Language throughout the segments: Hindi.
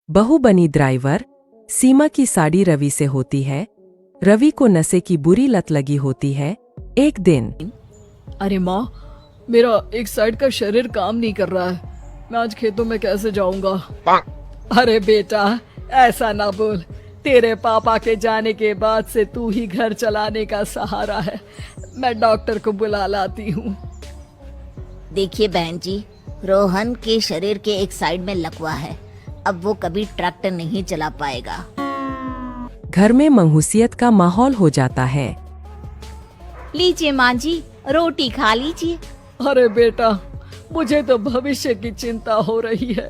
बहू बनी ड्राइवर। सीमा की साड़ी रवि से होती है। रवि को नशे की बुरी लत लगी होती है। एक दिन अरे माँ, मेरा एक साइड का शरीर काम नहीं कर रहा है। मैं आज खेतों में कैसे जाऊंगा? अरे बेटा, ऐसा ना बोल। तेरे पापा के जाने के बाद से तू ही घर चलाने का सहारा है। मैं डॉक्टर को बुला लाती हूँ। देखिए बहन जी, रोहन के शरीर के एक साइड में लकवा है। अब वो कभी ट्रैक्टर नहीं चला पाएगा। घर में मंहूसियत का माहौल हो जाता है। लीजिए माँ जी, रोटी खा लीजिए। अरे बेटा, मुझे तो भविष्य की चिंता हो रही है।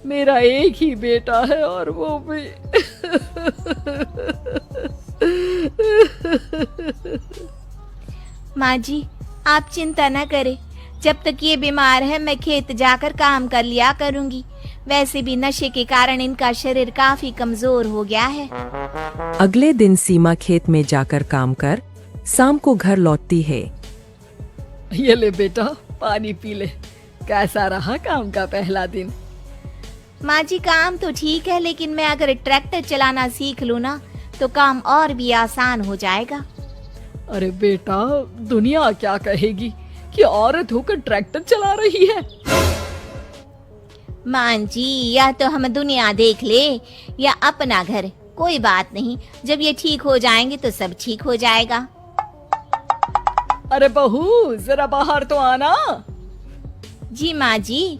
मेरा एक ही बेटा है और वो भी माँ जी, आप चिंता न करें। जब तक ये बीमार है मैं खेत जाकर काम कर लिया करूँगी। वैसे भी नशे के कारण इनका शरीर काफी कमजोर हो गया है। अगले दिन सीमा खेत में जाकर काम कर शाम को घर लौटती है। ये ले बेटा, पानी पी ले। कैसा रहा काम का पहला दिन? माँ जी, काम तो ठीक है, लेकिन मैं अगर ट्रैक्टर चलाना सीख लूँ ना तो काम और भी आसान हो जाएगा। अरे बेटा, दुनिया क्या कहेगी कि औरत होकर ट्रैक्टर चला रही है। माँ जी, या तो हम दुनिया देख ले या अपना घर, कोई बात नहीं। जब ये ठीक हो जाएंगे तो सब ठीक हो जाएगा। अरे बहू, जरा बाहर तो आना। जी माँ जी।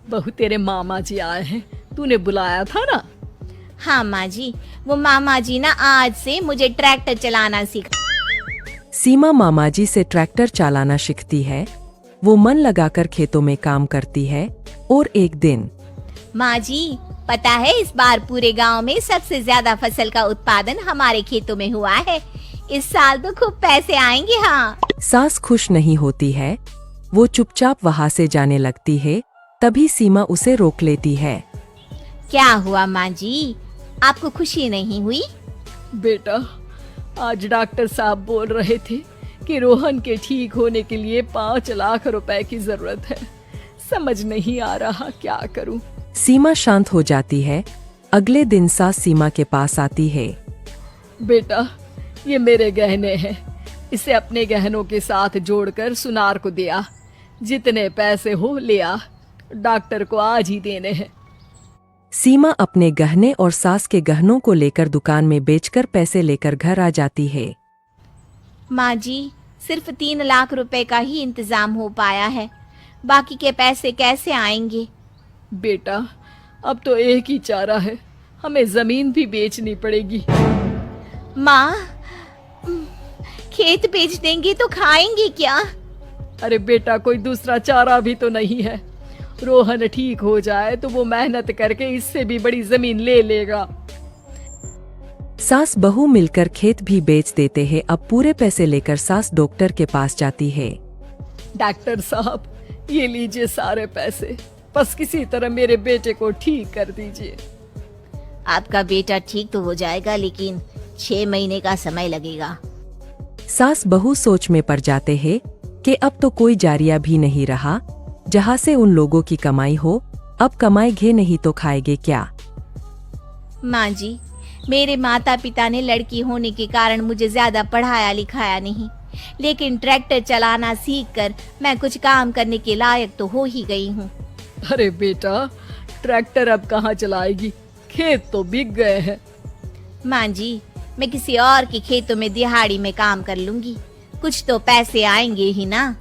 बहू, तेरे मामा जी आए हैं, तूने बुलाया था ना? हाँ माँ जी, वो मामा जी ना आज से मुझे ट्रैक्टर चलाना सिखा। सीमा मामाजी से ट्रैक्टर चलाना सीखती है। वो मन लगाकर खेतों में काम करती है। और एक दिन माँ जी, पता है इस बार पूरे गांव में सबसे ज्यादा फसल का उत्पादन हमारे खेतों में हुआ है। इस साल तो खूब पैसे आएंगे। हाँ। सास खुश नहीं होती है। वो चुपचाप वहाँ से जाने लगती है। तभी सीमा उसे रोक लेती है। क्या हुआ माँ जी, आपको खुशी नहीं हुई? बेटा, आज डॉक्टर साहब बोल रहे थे कि रोहन के ठीक होने के लिए 5 लाख रुपए की जरूरत है। समझ नहीं आ रहा क्या करूं। सीमा शांत हो जाती है। अगले दिन सास सीमा के पास आती है। बेटा, ये मेरे गहने हैं। इसे अपने गहनों के साथ जोड़कर सुनार को दिया। जितने पैसे हो ले आ। डॉक्टर को आज ही देने हैं। सीमा अपने गहने और सास के गहनों को लेकर दुकान में बेचकर पैसे लेकर घर आ जाती है। माँ जी, सिर्फ 3 लाख रुपए का ही इंतजाम हो पाया है। बाकी के पैसे कैसे आएंगे? बेटा, अब तो एक ही चारा है, हमें जमीन भी बेचनी पड़ेगी। माँ, खेत बेच देंगे तो खाएंगे क्या? अरे बेटा, कोई दूसरा चारा भी तो नहीं है। रोहन ठीक हो जाए तो वो मेहनत करके इससे भी बड़ी जमीन ले लेगा। सास बहू मिलकर खेत भी बेच देते हैं। अब पूरे पैसे लेकर सास डॉक्टर के पास जाती है। डॉक्टर साहब, ये लीजिए सारे पैसे। बस किसी तरह मेरे बेटे को ठीक कर दीजिए। आपका बेटा ठीक तो हो जाएगा, लेकिन 6 महीने का समय लगेगा। सास बहू सोच में पड़ जाते हैं कि अब तो कोई जारिया भी नहीं रहा जहाँ से उन लोगों की कमाई हो। अब कमाएंगे नहीं तो खाएंगे क्या? माँ जी, मेरे माता पिता ने लड़की होने के कारण मुझे ज्यादा पढ़ाया लिखाया नहीं, लेकिन ट्रैक्टर चलाना सीखकर मैं कुछ काम करने के लायक तो हो ही गई हूँ। अरे बेटा, ट्रैक्टर अब कहाँ चलाएगी? खेत तो बिक गए हैं। माँ जी, मैं किसी और के खेतों में दिहाड़ी में काम कर लूंगी। कुछ तो पैसे आएंगे ही ना।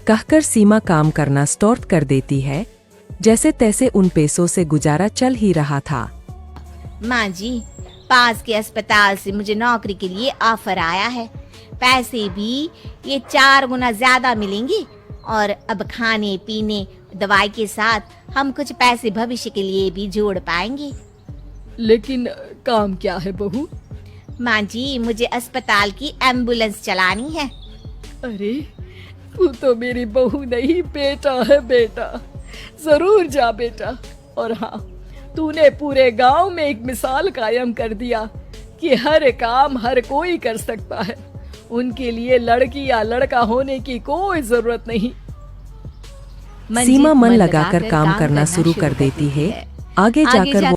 कहकर सीमा काम करना स्टार्ट कर देती है। जैसे तैसे उन पैसों से गुजारा चल ही रहा था। माँ जी, पास के अस्पताल से मुझे नौकरी के लिए ऑफर आया है। पैसे भी ये 4 गुना ज्यादा मिलेंगे और अब खाने पीने दवाई के साथ हम कुछ पैसे भविष्य के लिए भी जोड़ पाएंगे। लेकिन काम क्या है बहू? माँ जी, मुझे अस्पताल की एम्बुलेंस चलानी है। अरे, तू तो मेरी बहू नहीं, बेटा है। बेटा, जरूर जा बेटा। और हाँ, तूने पूरे गांव में एक मिसाल कायम कर दिया कि हर काम हर कोई कर सकता है। उनके लिए लड़की या लड़का होने की कोई जरूरत नहीं। सीमा मन लगाकर काम करना शुरू कर देती है। आगे जाकर वो